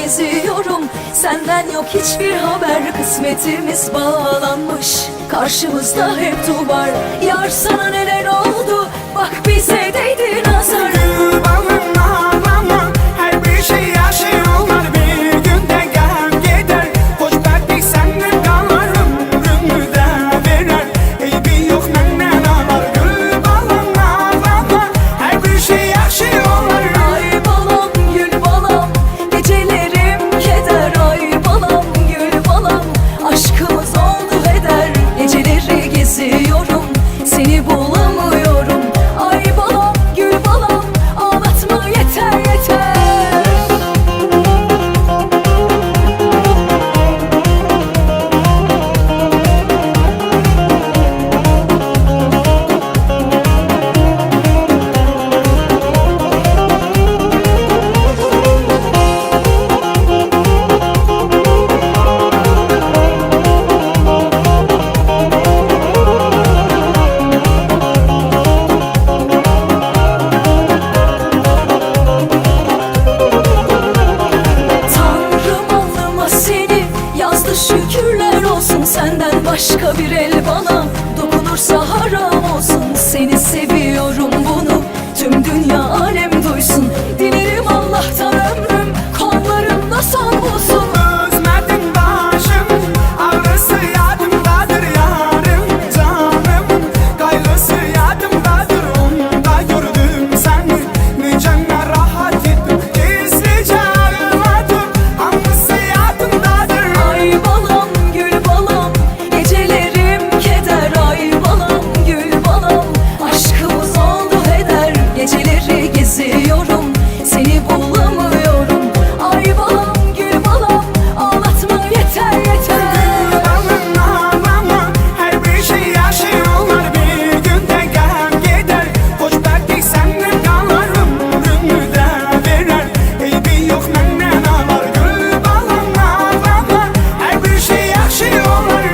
geziyorum. Senden yok hiçbir haber, kısmetimiz bağlanmış. Karşımızda hep duvar. Yar sana neler oldu, bak bize değdi nazar. Gül balım ağlama, her bir şey yaşıyorlar. Bir günde gel gider, hoşbetlik senden kalır. Ömrümü de verer, eybi yok menden alar. Gül balım ağlama, her bir şey yaşıyorlar. Ay balam gül balam, gecelerim keder. Ay balam gül balam, aşkımız oldu heder. Geceleri geziyorum, seni bulamıyorum. Ay balam gül balam, ağlatma yeter yeter. Tanrım allıma seni yazdı, şükürler olsun. Senden başka bir el bana dokunursa haram olsun. Seni seviyorum, bunu tüm dünya alem duysun. Dilerim Allah'tan ömrüm kollarımda son bulsun. Özmedim başım, ağrısı yadımdadır yarım canım. Gayrısı yadımdadır, onda gördüm seni. Mücemmel rahat ettim, gizlice ağladım. Anlısı yadımdadır. Ay balam gül balam, gecelerim keder. Ay balam gül balam, aşkımız oldu heder. Geceleri geziyorum, seni bulamıyorum. Ay balam gül balam, ağlatma yeter yeter. Gül balım ağlama, her bir şey yaşıyorlar. Bir günde gel gider, hoşbetlik senden kalır. Ömrümü de verer, eybi yok menden alar. Gül balım ağlama, her bir şey yaşıyorlar.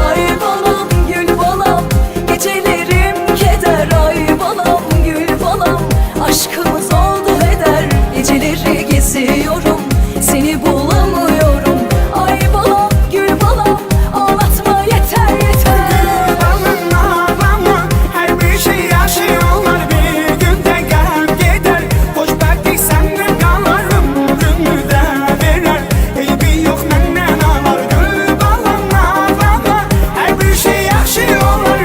Ay balam gül balam, gecelerim keder. Ay balam gül balam, aşkımız oldu heder. Geceleri geziyorum, seni bulamıyorum. Ay balam gül balam, ağlatma yeter yeter. Balım ağlama, her bir şey yaşıyorlar. Bir günde gel gider, hoşbetlik senden kalır. Ömrümü de verer, eybi yok menden alar. Gül balım ağlama, her bir şey yaşıyorlar.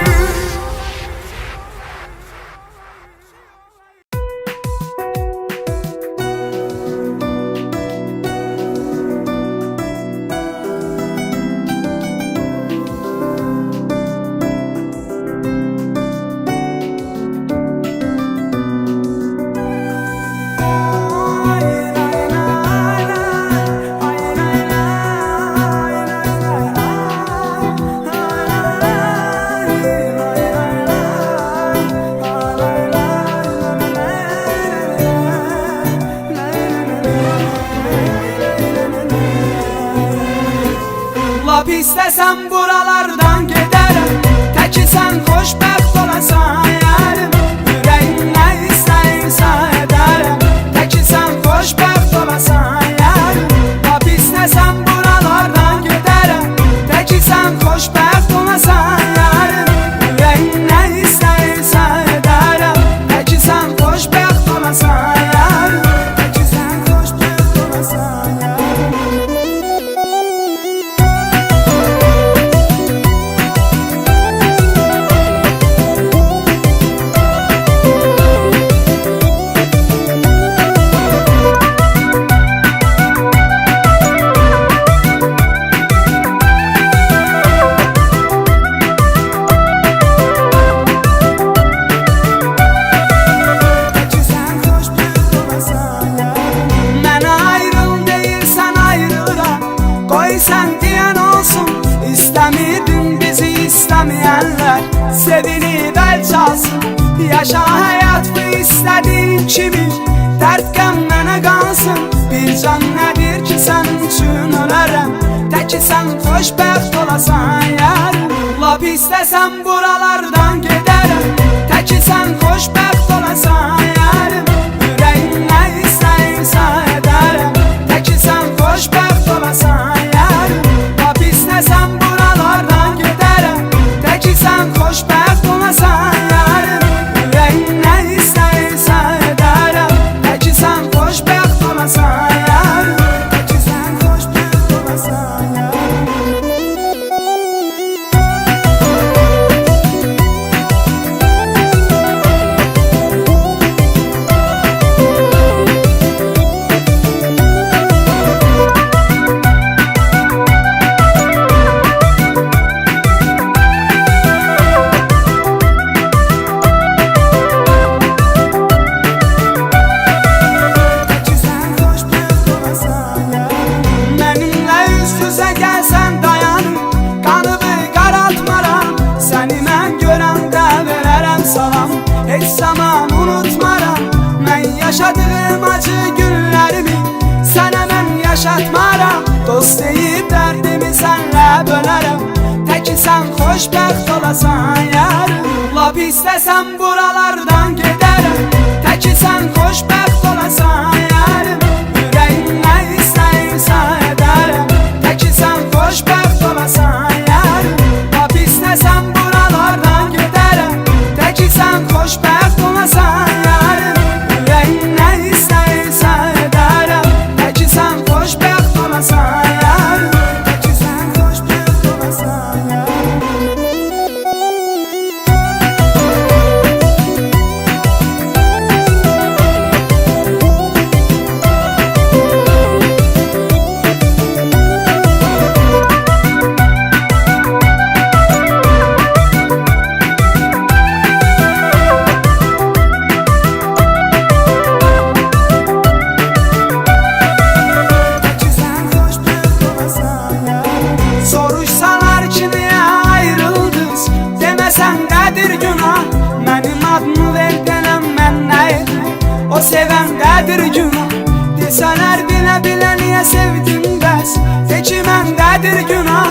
Lap istesem buralardan giderim, teki sen xoşbəxt olasan yarim. Yüreğim ne istəyirsə edərəm, teki sen xoşbəxt olasan yarim. Lap istesem buralardan giderim, teki sen xoşbəxt olasan yarim. Yüreğim ne istəyirsə edərəm, teki sen xoşbəxt olasan yarim. Teki sen xoşbəxt olasan yarim. istemirdin bizi istemeyenler sevinip el çalsın. Yaşa hayat bu istediğin kimi, dert gəm mənə qalsın. Bir can nədir ki sən üçün ölərəm, təki sən xoşbəxt olasan yarım. Lap istəsəm buralardan gedərəm, təki sən xoşbəxt olasan yarım. Ürəyim nə istəyirsə edərəm, təki sən xoşbəxt olasan yarım. Lap istəsəm buralardan gedərəm, təki sən xoşbəxt olasan yarım. Ürəyim nə istəyirsə edərəm, təki sən xoşbəxt olasan yarım. Təki sən xoşbəxt olasan yarım. Heç zaman unutmaram mən yaşadığım acı günlərimi, sənə mən yaşatmaram. Dost deyib dərdimi sənlə bölərəm, təki sən xoşbəxt olasan yarım. Lap istəsəm buralardan gedərəm, təki sən xoşbəxt olasan yarım. Ürəyim nə istəyirsə edərəm, təki sən xoşbəxt olasan yarım. Lap istəsəm buralardan gedərəm, təki sən xoşbəxt olasan yarım. Ürəyim nə istəyirsə edərəm, təki sən xoşbəxt olasan yarım. Təki sən xoşbəxt olasan yarım. Soruşsalar ki niye ayrıldınız, deməsən nədir günah. Mənim adımı ver denəm mən nə edim, o sevəndədir günah. Desələr bilə-bilə niyə sevdin bəs, de ki məndədir günah.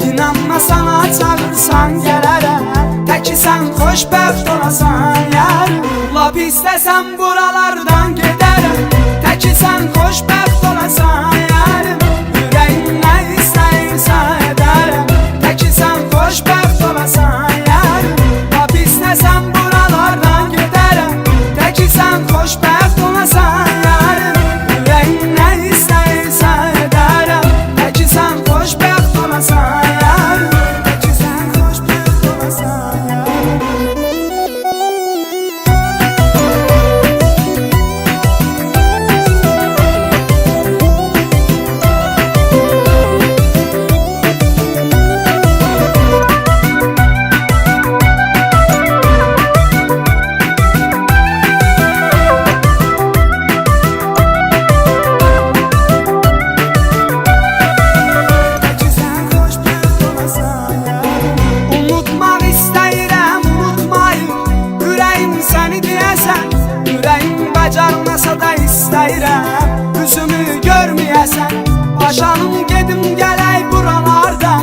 İnanma sana çağırsan gələrəm, təki sən xoşbəxt olasan yarım. Lap istəsəm buralardan gedərəm, təki sən xoşbəxt olasan yarım. Ürəyim nə istəyirsə edərəm, təki sən xoşbəxt olasan yarım. Lap istəsəm buralardan gedərəm, təki sən xoşbəxt olasan yarım. Ürəyim nə istəyirsə edərəm, təki sən xoşbəxt olasan yarım. Təki sən xoşbəxt olasan yarım. Unutmaq istəyirəm, unutmayım ürəyim səni deyəsən. Ürəyim bacarmasa da istəyirəm üzümü görməyəsən. Başanım gedim gələk buralarda,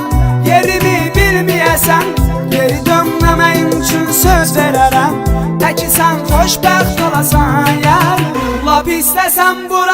yerimi bilməyəsən. Geri dönməməyim üçün söz verərəm, təki sən xoşbəxt olasan yarım. Lap istəsən buralarda